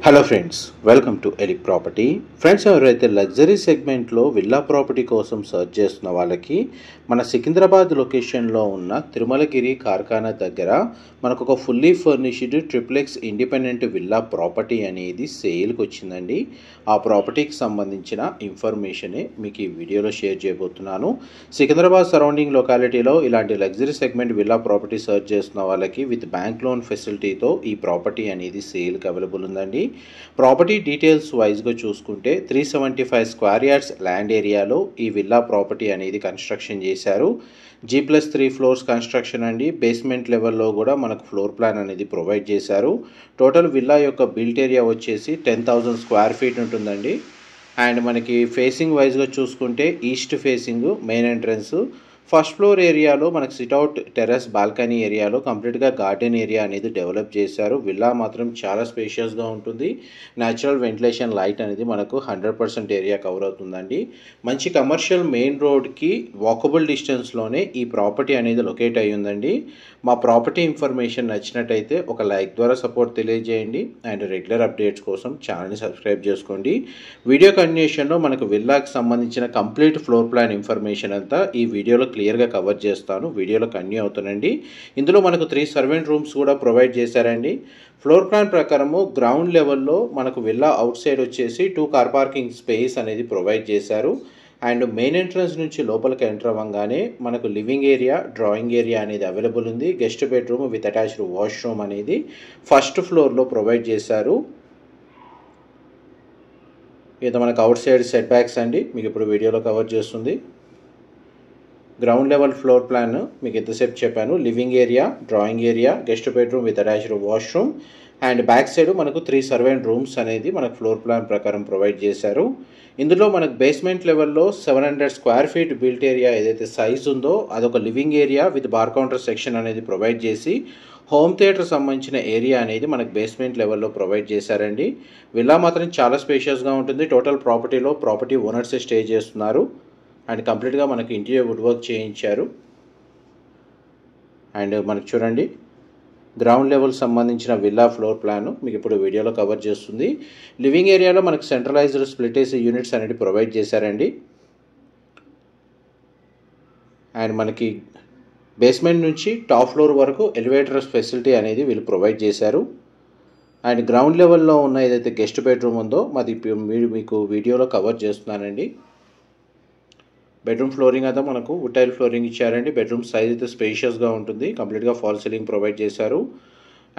Hello friends, welcome to ఎలిక్ property. Friends, ఎవరైతే luxury సెగ్మెంట్లో విల్లా ప్రాపర్టీ కోసం సర్చ్ చేస్తున్న వాళ్ళకి మన సికింద్రాబాద్ లొకేషన్లో ఉన్న తిరుమలగిరి కార్ఖానా దగ్గర మనకు ఒక fully furnished triplex independent villa property అనేది సేల్కి వచ్చిందండి. ఆ ప్రాపర్టీకి సంబంధించిన ఇన్ఫర్మేషనే మీకు ఈ వీడియోలో షేర్ చేయబోతున్నాను. సికింద్రాబాద్ సరౌండింగ్ లొకాలిటీలో ఇలాంటి luxury segment villa property search చేస్తున్న వాళ్ళకి విత్ బ్యాంక్ లోన్ ఫెసిలిటీతో ఈ ప్రాపర్టీ అనేది సేల్కి అవైలబుల్ ఉందండి. ప్రాపర్టీ డీటెయిల్స్ వైజ్గా చూసుకుంటే 375 స్క్వేర్ యార్డ్స్ ల్యాండ్ ఏరియాలో ఈ విల్లా ప్రాపర్టీ అనేది కన్స్ట్రక్షన్ చేశారు. G+3 ఫ్లోర్స్ కన్స్ట్రక్షన్ అండి. బేస్మెంట్ లెవెల్లో కూడా మనకు ఫ్లోర్ ప్లాన్ అనేది ప్రొవైడ్ చేశారు. టోటల్ విల్లా యొక్క బిల్ట్ ఏరియా వచ్చేసి 10,000 స్క్వేర్ ఫీట్ ఉంటుందండి. అండ్ మనకి ఫేసింగ్ వైజ్గా చూసుకుంటే east facing main entrance, first floor ఏరియాలో మనకు సిట్అవుట్ టెర్రస్ బాల్కనీ ఏరియాలో కంప్లీట్గా గార్డెన్ ఏరియా అనేది డెవలప్ చేశారు. విల్లా మాత్రం చాలా స్పేషియస్గా ఉంటుంది. న్యాచురల్ వెంటిలేషన్ లైట్ అనేది మనకు 100% ఏరియా కవర్ అవుతుందండి. మంచి కమర్షియల్ మెయిన్ రోడ్కి వాకబుల్ డిస్టెన్స్లోనే ఈ ప్రాపర్టీ అనేది లొకేట్ అయ్యి ఉందండి. మా ప్రాపర్టీ ఇన్ఫర్మేషన్ నచ్చినట్టయితే ఒక లైక్ ద్వారా సపోర్ట్ తెలియజేయండి. అండ్ రెగ్యులర్ అప్డేట్స్ కోసం ఛానల్ని సబ్స్క్రైబ్ చేసుకోండి. వీడియో కంటిన్యూషన్లో మనకు విల్లాకి సంబంధించిన కంప్లీట్ ఫ్లోర్ ప్లాన్ ఇన్ఫర్మేషన్ అంతా ఈ వీడియోలో క్లియర్గా కవర్ చేస్తాను. వీడియోలో కంటిన్యూ అవుతానండి. ఇందులో మనకు 3 సర్వెంట్ రూమ్స్ కూడా ప్రొవైడ్ చేశారండి. ఫ్లోర్ ప్లాన్ ప్రకారము గ్రౌండ్ లెవెల్లో మనకు విల్లా అవుట్ సైడ్ వచ్చేసి 2 కార్ పార్కింగ్ స్పేస్ అనేది ప్రొవైడ్ చేశారు. అండ్ మెయిన్ ఎంట్రన్స్ నుంచి లోపలికి ఎంటర్ అవ్వగానే మనకు లివింగ్ ఏరియా, డ్రాయింగ్ ఏరియా అనేది అవైలబుల్ ఉంది. Guest bedroom with attached washroom అనేది ఫస్ట్ ఫ్లోర్లో ప్రొవైడ్ చేశారు. ఇది మనకు అవుట్ సైడ్ సెట్ బ్యాక్స్ అండి, మీకు ఇప్పుడు వీడియోలో కవర్ చేస్తుంది. గ్రౌండ్ లెవెల్ ఫ్లోర్ ప్లాన్ మీకు ఎంతసేపు చెప్పాను. Living area, drawing area, guest bedroom with attached washroom and back side మనకు 3 సర్వెంట్ రూమ్స్ అనేది మనకు ఫ్లోర్ ప్లాన్ ప్రకారం ప్రొవైడ్ చేశారు. ఇందులో మనకు బేస్మెంట్ లెవెల్లో 700 స్క్వేర్ ఫీట్ బిల్ట్ ఏరియా ఏదైతే సైజ్ ఉందో అదొక living area with bar counter section అనేది ప్రొవైడ్ చేసి హోమ్ థియేటర్ సంబంధించిన ఏరియా అనేది మనకు బేస్మెంట్ లెవెల్లో ప్రొవైడ్ చేశారండి. విల్లా మాత్రం చాలా స్పేషియస్గా ఉంటుంది. టోటల్ ప్రాపర్టీలో ప్రాపర్టీ ఓనర్సే స్టే చేస్తున్నారు. అండ్ కంప్లీట్గా మనకి ఇంటీరియర్ వుడ్ వర్క్ చేయించారు. అండ్ మనకు చూడండి గ్రౌండ్ లెవెల్ సంబంధించిన విల్లా ఫ్లోర్ ప్లాన్ మీకు ఇప్పుడు వీడియోలో కవర్ చేస్తుంది. లివింగ్ ఏరియాలో మనకు సెంట్రలైజ్డ్ స్ప్లిట్ ఏసీ యూనిట్స్ అనేది ప్రొవైడ్ చేశారండి. అండ్ మనకి బేస్మెంట్ నుంచి టాప్ ఫ్లోర్ వరకు ఎలివేటర్స్ ఫెసిలిటీ అనేది వీళ్ళు ప్రొవైడ్ చేశారు. అండ్ గ్రౌండ్ లెవెల్లో ఉన్న ఏదైతే గెస్ట్ బెడ్రూమ్ ఉందో మాది మీకు వీడియోలో కవర్ చేస్తున్నానండి. బెడ్రూమ్ ఫ్లోరింగ్ అయితే మనకు వుడ్ టైల్ ఫ్లోరింగ్ ఇచ్చారండి. బెడ్రూమ్ సైజ్ అయితే స్పేషియస్గా ఉంటుంది. కంప్లీట్గా ఫాల్ సీలింగ్ ప్రొవైడ్ చేశారు.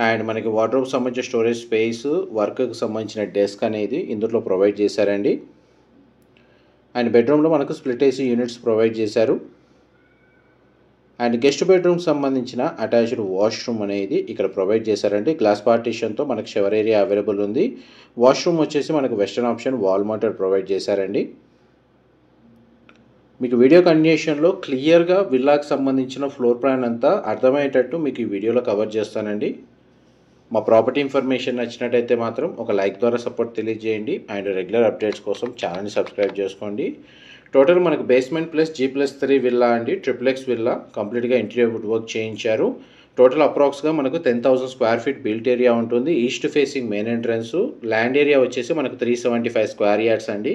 అండ్ మనకి వార్డ్రోబ్ సంబంధించిన స్టోరేజ్ స్పేస్, వర్క్కి సంబంధించిన డెస్క్ అనేది ఇందులో ప్రొవైడ్ చేశారండి. అండ్ బెడ్రూమ్లో మనకు స్ప్లిట్ ఏసీ యూనిట్స్ ప్రొవైడ్ చేశారు. అండ్ గెస్ట్ బెడ్రూమ్ సంబంధించిన అటాచ్డ్ వాష్రూమ్ అనేది ఇక్కడ ప్రొవైడ్ చేశారండి. గ్లాస్ పార్టీషన్తో మనకు షవర్ ఏరియా అవైలబుల్ ఉంది. వాష్రూమ్ వచ్చేసి మనకు western option wall mounted provide చేశారండి. మీకు వీడియో కంటిన్యూషన్లో క్లియర్గా విల్లాకి సంబంధించిన ఫ్లోర్ ప్లాన్ అంతా అర్థమయ్యేటట్టు మీకు ఈ వీడియోలో కవర్ చేస్తానండి. మా ప్రాపర్టీ ఇన్ఫర్మేషన్ నచ్చినట్టయితే మాత్రం ఒక లైక్ ద్వారా సపోర్ట్ తెలియజేయండి. అండ్ రెగ్యులర్ అప్డేట్స్ కోసం ఛానల్ని సబ్స్క్రైబ్ చేసుకోండి. టోటల్ మనకు బేస్మెంట్ ప్లస్ G+3 విల్లా అండి, ట్రిప్లెక్స్ విల్లా. కంప్లీట్గా ఇంటీరియర్ వుడ్ వర్క్ చేయించారు. టోటల్ అప్రాక్స్గా మనకు 10,000 స్క్వేర్ ఫీట్ బిల్ట్ ఏరియా ఉంటుంది. East facing main entrance, land area వచ్చేసి మనకు 375 స్క్వేర్ యార్డ్స్ అండి.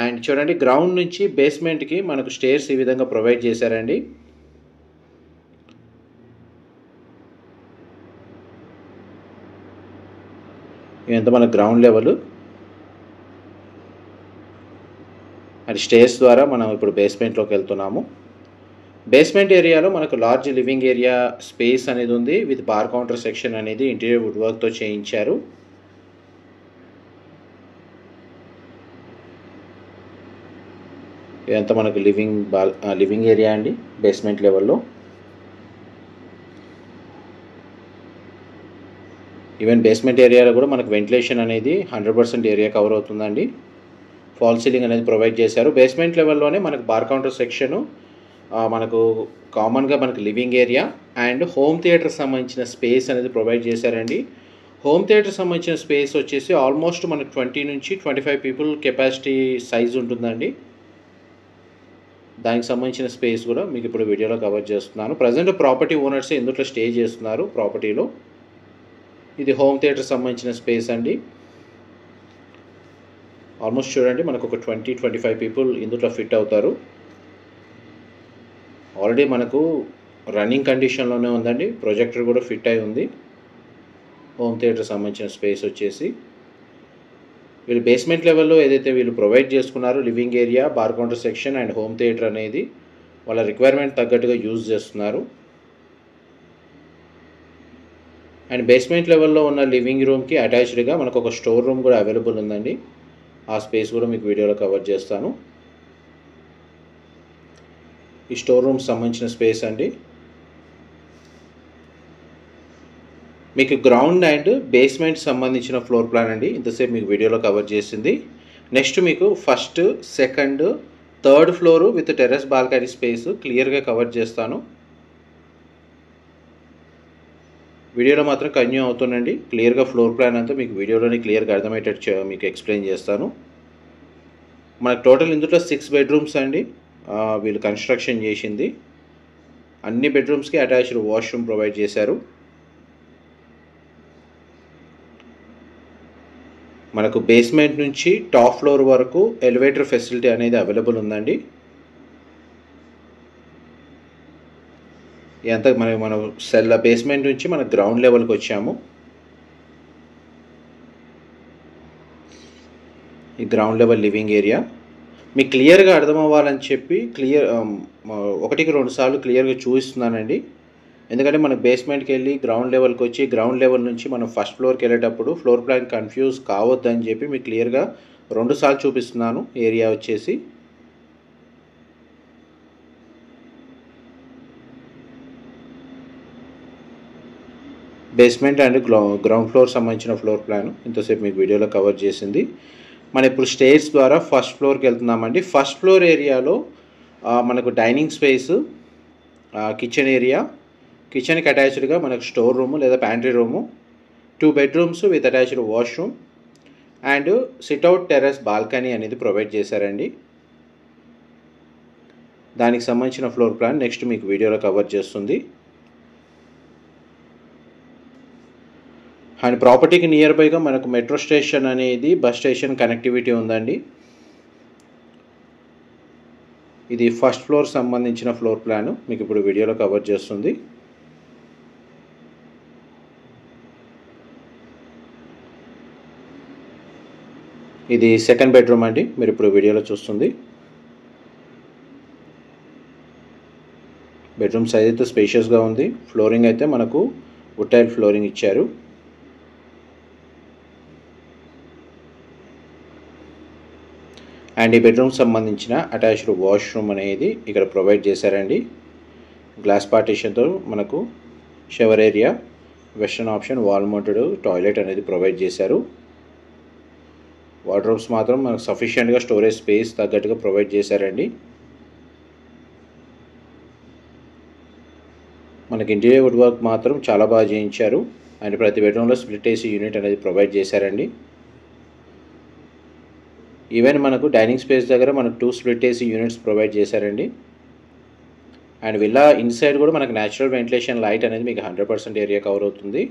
అండ్ చూడండి గ్రౌండ్ నుంచి బేస్మెంట్కి మనకు స్టేర్స్ ఈ విధంగా ప్రొవైడ్ చేశారండి. ఇదంతా మన గ్రౌండ్ లెవెల్. అండ్ స్టేర్స్ ద్వారా మనం ఇప్పుడు బేస్మెంట్లోకి వెళ్తున్నాము. బేస్మెంట్ ఏరియాలో మనకు లార్జ్ లివింగ్ ఏరియా స్పేస్ అనేది ఉంది విత్ బార్ కౌంటర్ సెక్షన్ అనేది ఇంటీరియర్ వుడ్ వర్క్తో చేయించారు. ఇదంతా మనకు లివింగ్ ఏరియా అండి బేస్మెంట్ లెవెల్లో. ఈవెన్ బేస్మెంట్ ఏరియాలో కూడా మనకు వెంటిలేషన్ అనేది 100% ఏరియా కవర్ అవుతుందండి. ఫాల్ సీలింగ్ అనేది ప్రొవైడ్ చేశారు. బేస్మెంట్ లెవెల్లోనే మనకు బార్ కౌంటర్ సెక్షను, మనకు కామన్గా మనకు living area and home theatre సంబంధించిన స్పేస్ అనేది ప్రొవైడ్ చేశారండి. హోమ్ థియేటర్ సంబంధించిన స్పేస్ వచ్చేసి ఆల్మోస్ట్ మనకు 20 నుంచి 25 పీపుల్ కెపాసిటీ సైజ్ ఉంటుందండి. దానికి సంబంధించిన స్పేస్ కూడా మీకు ఇప్పుడు వీడియోలో కవర్ చేస్తున్నాను. ప్రజెంట్ ప్రాపర్టీ ఓనర్స్ ఇందులో స్టే చేస్తున్నారు ప్రాపర్టీలో. ఇది హోమ్ థియేటర్ సంబంధించిన స్పేస్ అండి. ఆల్మోస్ట్ చూడండి మనకు ఒక 20-25 పీపుల్ ఇందులో ఫిట్ అవుతారు. ఆల్రెడీ మనకు రన్నింగ్ కండిషన్లోనే ఉందండి. ప్రొజెక్టర్ కూడా ఫిట్ అయి ఉంది. హోమ్ థియేటర్ సంబంధించిన స్పేస్ వచ్చేసి వీళ్ళు బేస్మెంట్ లెవెల్లో ఏదైతే వీళ్ళు ప్రొవైడ్ చేసుకున్నారో living area, bar counter section and home theatre అనేది వాళ్ళ రిక్వైర్మెంట్ తగ్గట్టుగా యూజ్ చేస్తున్నారు. అండ్ బేస్మెంట్ లెవెల్లో ఉన్న లివింగ్ రూమ్కి అటాచ్డ్గా మనకు ఒక స్టోర్ రూమ్ కూడా అవైలబుల్ ఉందండి. ఆ స్పేస్ కూడా మీకు వీడియోలో కవర్ చేస్తాను. ఈ స్టోర్ రూమ్ సంబంధించిన స్పేస్ అండి. మీకు గ్రౌండ్ అండ్ బేస్మెంట్ సంబంధించిన ఫ్లోర్ ప్లాన్ అండి ఇంతసేపు మీకు వీడియోలో కవర్ చేసింది. నెక్స్ట్ మీకు first, second, third floor with terrace balcony space క్లియర్గా కవర్ చేస్తాను. వీడియోలో మాత్రం కంటిన్యూ అవుతుందండి. క్లియర్గా ఫ్లోర్ ప్లాన్ అంతా మీకు వీడియోలోనే క్లియర్గా అర్థమయ్యేటట్టు మీకు ఎక్స్ప్లెయిన్ చేస్తాను. మనకు టోటల్ ఇందులో 6 బెడ్రూమ్స్ అండి వీళ్ళు కన్స్ట్రక్షన్ చేసింది. అన్ని బెడ్రూమ్స్కి అటాచ్డ్ వాష్రూమ్ ప్రొవైడ్ చేశారు. మనకు బేస్మెంట్ నుంచి టాప్ ఫ్లోర్ వరకు ఎలివేటర్ ఫెసిలిటీ అనేది అవైలబుల్ ఉందండి. ఎంత మనం బేస్మెంట్ నుంచి మన గ్రౌండ్ లెవెల్కి వచ్చాము. ఈ గ్రౌండ్ లెవెల్ లివింగ్ ఏరియా మీకు క్లియర్గా అర్థం అవ్వాలని చెప్పి 1-2 సార్లు క్లియర్గా చూపిస్తున్నానండి. ఎందుకంటే మనం బేస్మెంట్కి వెళ్ళి గ్రౌండ్ లెవెల్కి వచ్చి గ్రౌండ్ లెవెల్ నుంచి మనం ఫస్ట్ ఫ్లోర్కి వెళ్ళేటప్పుడు ఫ్లోర్ ప్లాన్ కన్ఫ్యూజ్ కావద్దని చెప్పి మీకు క్లియర్గా 2 సార్లు చూపిస్తున్నాను. ఏరియా వచ్చేసి బేస్మెంట్ అండ్ గ్రౌండ్ ఫ్లోర్ సంబంధించిన ఫ్లోర్ ప్లాన్ ఇంతసేపు మీకు వీడియోలో కవర్ చేసింది. మనం ఇప్పుడు స్టేర్స్ ద్వారా ఫస్ట్ ఫ్లోర్కి వెళ్తున్నామండి. ఫస్ట్ ఫ్లోర్ ఏరియాలో మనకు డైనింగ్ స్పేస్, కిచెన్ ఏరియా, కిచెన్కి అటాచ్డ్గా మనకు స్టోర్ రూము లేదా pantry room, 2 bedrooms with attached washroom and sit-out terrace balcony అనేది ప్రొవైడ్ చేశారండి. దానికి సంబంధించిన ఫ్లోర్ ప్లాన్ నెక్స్ట్ మీకు వీడియోలో కవర్ చేస్తుంది. అండ్ ప్రాపర్టీకి నియర్ బైగా మనకు మెట్రో స్టేషన్ అనేది బస్ స్టేషన్ కనెక్టివిటీ ఉందండి. ఇది ఫస్ట్ ఫ్లోర్ సంబంధించిన ఫ్లోర్ ప్లాన్ మీకు ఇప్పుడు వీడియోలో కవర్ చేస్తుంది. ఇది సెకండ్ బెడ్రూమ్ అండి మీరు ఇప్పుడు వీడియోలో చూస్తుంది. బెడ్రూమ్ సైజ్ అయితే స్పేషియస్గా ఉంది. ఫ్లోరింగ్ అయితే మనకు వుడ్ టైల్ ఫ్లోరింగ్ ఇచ్చారు. అండ్ ఈ బెడ్రూమ్ సంబంధించిన అటాచ్డ్ వాష్రూమ్ అనేది ఇక్కడ ప్రొవైడ్ చేశారండి. గ్లాస్ పార్టీషన్తో మనకు shower area, western option, wall mounted toilet అనేది ప్రొవైడ్ చేశారు. వార్డ్రోబ్స్ మాత్రం మనకు సఫిషియెంట్గా స్టోరేజ్ స్పేస్ తగ్గట్టుగా ప్రొవైడ్ చేశారండి. మనకి ఇంటీరియర్ వుడ్ వర్క్ మాత్రం చాలా బాగా చేయించారు. అండ్ ప్రతి బెడ్రూమ్లో స్ప్లిట్ ఏసీ యూనిట్ అనేది ప్రొవైడ్ చేశారండి. ఈవెన్ మనకు డైనింగ్ స్పేస్ దగ్గర మనకు 2 స్ప్లిట్ ఏసీ యూనిట్స్ ప్రొవైడ్ చేశారండి. అండ్ విల్లా ఇన్సైడ్ కూడా మనకు న్యాచురల్ వెంటిలేషన్ లైట్ అనేది మీకు 100% ఏరియా కవర్ అవుతుంది.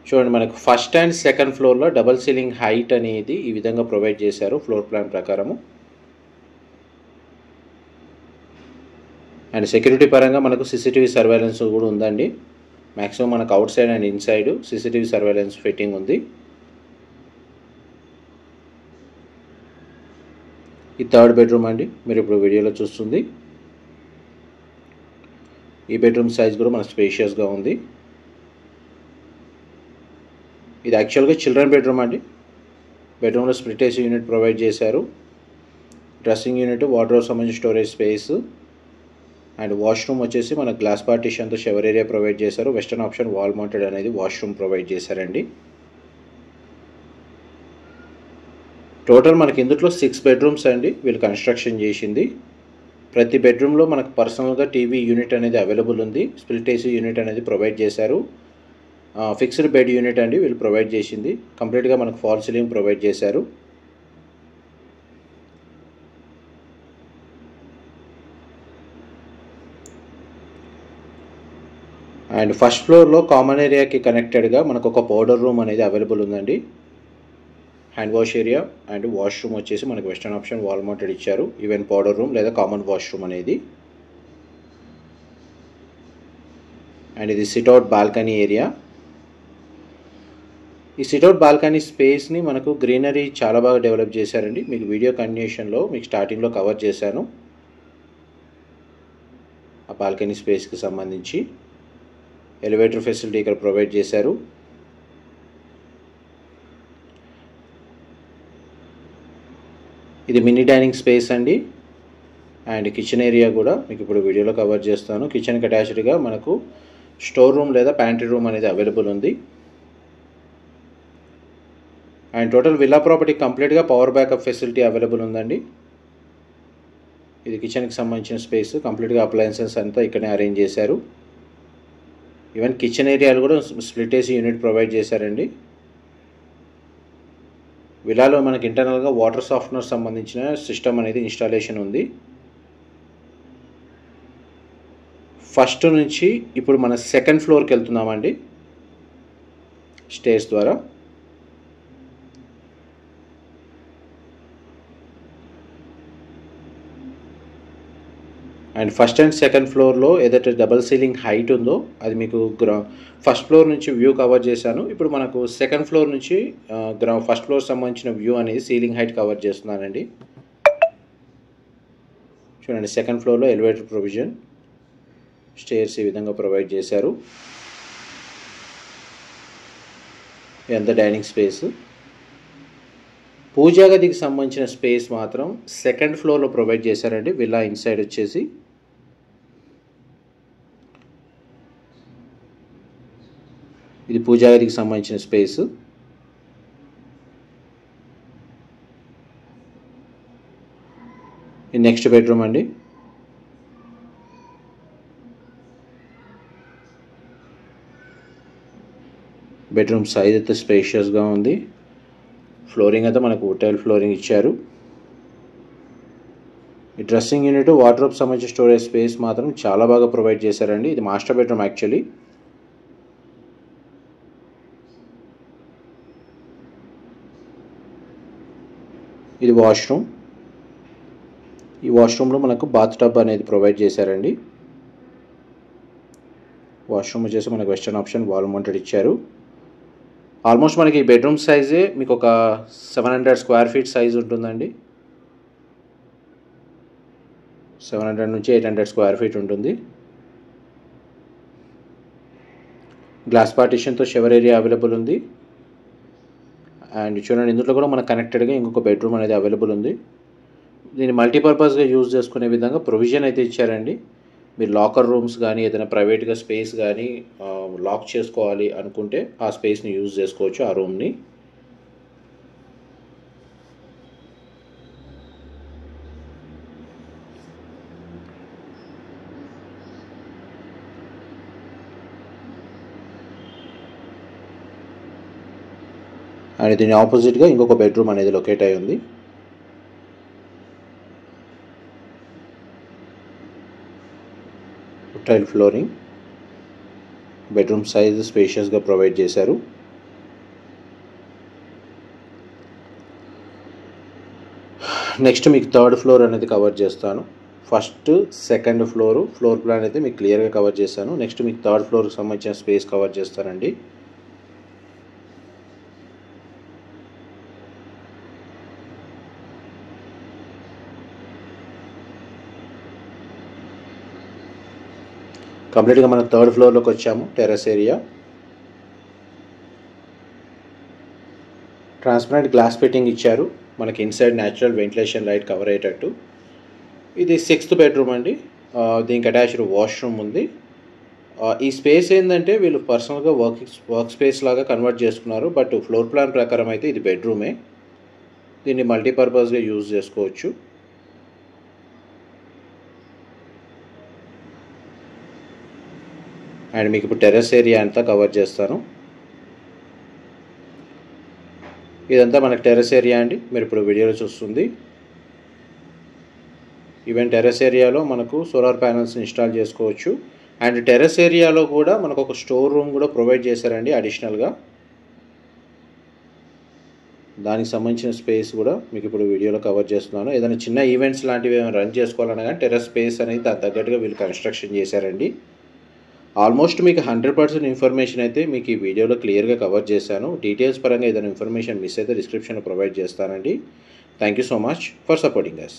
చూడండి మనకు ఫస్ట్ అండ్ సెకండ్ ఫ్లోర్లో డబల్ సీలింగ్ హైట్ అనేది ఈ విధంగా ప్రొవైడ్ చేశారు ఫ్లోర్ ప్లాన్ ప్రకారము. అండ్ సెక్యూరిటీ పరంగా మనకు సీసీటీవీ సర్వేలెన్స్ కూడా ఉందండి. మ్యాక్సిమం మనకు out side and inside CCTV surveillance fitting ఉంది. ఈ థర్డ్ బెడ్రూమ్ అండి మీరు ఇప్పుడు వీడియోలో చూస్తుంది. ఈ బెడ్రూమ్ సైజ్ కూడా మనకు స్పేషియస్గా ఉంది. ఇది యాక్చువల్గా చిల్డ్రన్ బెడ్రూమ్ అండి. బెడ్రూమ్లో స్ప్లిట్ ఏసీ యూనిట్ ప్రొవైడ్ చేశారు. డ్రెస్సింగ్ యూనిట్, వార్డ్రోబ్ సంబంధించిన స్టోరేజ్ స్పేస్ అండ్ వాష్రూమ్ వచ్చేసి మనకు గ్లాస్ పార్టీషన్తో షవర్ ఏరియా ప్రొవైడ్ చేశారు. వెస్టర్న్ ఆప్షన్ వాల్ మౌంటెడ్ అనేది వాష్రూమ్ ప్రొవైడ్ చేశారండి. టోటల్ మనకి ఇందులో 6 బెడ్రూమ్స్ అండి వీళ్ళు కన్స్ట్రక్షన్ చేసింది. ప్రతి బెడ్రూమ్లో మనకు పర్సనల్గా టీవీ యూనిట్ అనేది అవైలబుల్ ఉంది. స్ప్లిట్ ఏసీ యూనిట్ అనేది ప్రొవైడ్ చేశారు. ఫిక్స్డ్ బెడ్ యూనిట్ అండి వీళ్ళు ప్రొవైడ్ చేసింది. కంప్లీట్గా మనకు ఫాల్ సీలింగ్ ప్రొవైడ్ చేశారు. అండ్ ఫస్ట్ ఫ్లోర్లో కామన్ ఏరియాకి కనెక్టెడ్గా మనకు ఒక పౌడర్ రూమ్ అనేది అవైలబుల్ ఉందండి. Hand wash area and washroom వచ్చేసి మనకి వెస్టర్న్ ఆప్షన్ వాల్ మౌంటెడ్ ఇచ్చారు. ఈవెన్ పౌడర్ రూమ్ లేదా కామన్ వాష్రూమ్ అనేది. అండ్ ఇది సిట్అవుట్ బాల్కనీ ఏరియా. ఈ సిట్అవుట్ బాల్కనీ స్పేస్ని మనకు గ్రీనరీ చాలా బాగా డెవలప్ చేశారండి. మీకు వీడియో కంటిన్యూషన్లో మీకు స్టార్టింగ్లో కవర్ చేశాను ఆ బాల్కనీ స్పేస్కి సంబంధించి. ఎలివేటర్ ఫెసిలిటీ ఇక్కడ ప్రొవైడ్ చేశారు. ఇది మినీ డైనింగ్ స్పేస్ అండి. అండ్ కిచెన్ ఏరియా కూడా మీకు ఇప్పుడు వీడియోలో కవర్ చేస్తాను. కిచెన్కి అటాచ్డ్గా మనకు స్టోర్ రూమ్ లేదా ప్యాంట్రీ రూమ్ అనేది అవైలబుల్ ఉంది. అండ్ టోటల్ విల్లా ప్రాపర్టీ కంప్లీట్గా పవర్ బ్యాకప్ ఫెసిలిటీ అవైలబుల్ ఉందండి. ఇది కిచెన్కి సంబంధించిన స్పేస్. కంప్లీట్గా అప్లయన్సెస్ అంతా ఇక్కడే అరేంజ్ చేశారు. ఈవెన్ కిచెన్ ఏరియాలు కూడా స్ప్లిట్ ఏసీ యూనిట్ ప్రొవైడ్ చేశారండి. విల్లాలో మనకి ఇంటర్నల్గా వాటర్ సాఫ్ట్నర్ సంబంధించిన సిస్టమ్ అనేది ఇన్స్టాలేషన్ ఉంది. ఫస్ట్ నుంచి ఇప్పుడు మన సెకండ్ ఫ్లోర్కి వెళ్తున్నామండి స్టేర్స్ ద్వారా. అండ్ ఫస్ట్ అండ్ సెకండ్ ఫ్లోర్లో ఏదైతే డబల్ సీలింగ్ హైట్ ఉందో అది మీకు ఫస్ట్ ఫ్లోర్ నుంచి వ్యూ కవర్ చేశాను. ఇప్పుడు మనకు సెకండ్ ఫ్లోర్ నుంచి ఫస్ట్ ఫ్లోర్ సంబంధించిన వ్యూ అనేది సీలింగ్ హైట్ కవర్ చేస్తున్నానండి. చూడండి, సెకండ్ ఫ్లోర్లో ఎలివేటర్ ప్రొవిజన్, స్టేర్స్ ఈ విధంగా ప్రొవైడ్ చేశారు. ఇదంతా డైనింగ్ స్పేస్. పూజా గదికి సంబంధించిన స్పేస్ మాత్రం సెకండ్ ఫ్లోర్లో ప్రొవైడ్ చేశారండి. విల్లా ఇన్సైడ్ వచ్చేసి ఇది పూజా గదికి సంబంధించిన స్పేస్. ఇది నెక్స్ట్ బెడ్రూమ్ అండి. బెడ్రూమ్ సైజ్ అయితే స్పేషియస్గా ఉంది. ఫ్లోరింగ్ అయితే మనకు టైల్ ఫ్లోరింగ్ ఇచ్చారు. ఈ డ్రెస్సింగ్ యూనిట్, వార్డ్రోబ్ సంబంధించిన స్టోరేజ్ స్పేస్ మాత్రం చాలా బాగా ప్రొవైడ్ చేశారండి. ఇది మాస్టర్ బెడ్రూమ్ యాక్చువల్లీ. ఇది వాష్రూమ్. ఈ వాష్రూమ్లో మనకు బాత్ టబ్ అనేది ప్రొవైడ్ చేశారండి. వాష్రూమ్ వచ్చేసి మనకు వెస్టర్న్ ఆప్షన్ వాల్ మౌంటెడ్ ఇచ్చారు. ఆల్మోస్ట్ మనకి ఈ బెడ్రూమ్ సైజే మీకు ఒక 700 స్క్వేర్ ఫీట్ సైజ్ ఉంటుందండి. 700 నుంచి 800 స్క్వేర్ ఫీట్ ఉంటుంది. గ్లాస్ పార్టీషన్తో షవర్ ఏరియా అవైలబుల్ ఉంది. అండ్ చూడండి, ఇందులో కూడా మనకు కనెక్టెడ్గా ఇంకొక బెడ్రూమ్ అనేది అవైలబుల్ ఉంది. దీన్ని మల్టీపర్పస్గా యూజ్ చేసుకునే విధంగా ప్రొవిజన్ అయితే ఇచ్చారండి. మీరు లాకర్ రూమ్స్ కానీ ఏదైనా ప్రైవేట్గా స్పేస్ కానీ లాక్ చేసుకోవాలి అనుకుంటే ఆ స్పేస్ని యూజ్ చేసుకోవచ్చు, ఆ రూమ్ని. అండ్ దీని ఆపోజిట్గా ఇంకొక బెడ్రూమ్ అనేది లొకేట్ అయి ఉంది. టైల్ ఫ్లోరింగ్, బెడ్రూమ్ సైజ్ స్పేషియస్గా ప్రొవైడ్ చేశారు. నెక్స్ట్ మీకు థర్డ్ ఫ్లోర్ అనేది కవర్ చేస్తాను. ఫస్ట్ సెకండ్ ఫ్లోర్ ప్లాన్ అయితే మీకు క్లియర్గా కవర్ చేశాను. నెక్స్ట్ మీకు థర్డ్ ఫ్లోర్కి సంబంధించిన స్పేస్ కవర్ చేస్తానండి. కంప్లీట్గా మనం థర్డ్ ఫ్లోర్లోకి వచ్చాము. Terrace area, transparent glass fitting ఇచ్చారు. మనకి inside natural ventilation light cover అయ్యేటట్టు. ఇది 6th బెడ్రూమ్ అండి. దీనికి అటాచ్డ్ వాష్రూమ్ ఉంది. ఈ స్పేస్ ఏంటంటే వీళ్ళు పర్సనల్గా వర్క్ స్పేస్ లాగా కన్వర్ట్ చేసుకున్నారు. బట్ ఫ్లోర్ ప్లాన్ ప్రకారం అయితే ఇది బెడ్రూమే. దీన్ని మల్టీపర్పస్గా యూజ్ చేసుకోవచ్చు. అండ్ మీకు ఇప్పుడు టెర్రస్ ఏరియా అంతా కవర్ చేస్తాను. ఇదంతా మనకు టెర్రస్ ఏరియా అండి, మీరు ఇప్పుడు వీడియోలో చూస్తుంది. ఈవెన్ టెర్రస్ ఏరియాలో మనకు సోలార్ ప్యానల్స్ ఇన్స్టాల్ చేసుకోవచ్చు. అండ్ టెర్రస్ ఏరియాలో కూడా మనకు ఒక స్టోర్ రూమ్ కూడా ప్రొవైడ్ చేశారండి అడిషనల్గా. దానికి సంబంధించిన స్పేస్ కూడా మీకు ఇప్పుడు వీడియోలో కవర్ చేస్తున్నాను. ఏదైనా చిన్న ఈవెంట్స్ లాంటివి ఏమైనా రన్ చేసుకోవాలన్నా కానీ టెర్రస్ స్పేస్ అనేది దానికి తగ్గట్టుగా వీళ్ళు కన్స్ట్రక్షన్ చేశారండి. ఆల్మోస్ట్ మీకు 100% ఇన్ఫర్మేషన్ అయితే మీకు ఈ వీడియోలో క్లియర్గా కవర్ చేశాను. డీటెయిల్స్ పరంగా ఏదైనా ఇన్ఫర్మేషన్ మిస్ అయితే డిస్క్రిప్షన్లో ప్రొవైడ్ చేస్తానండి. Thank you so much for supporting us.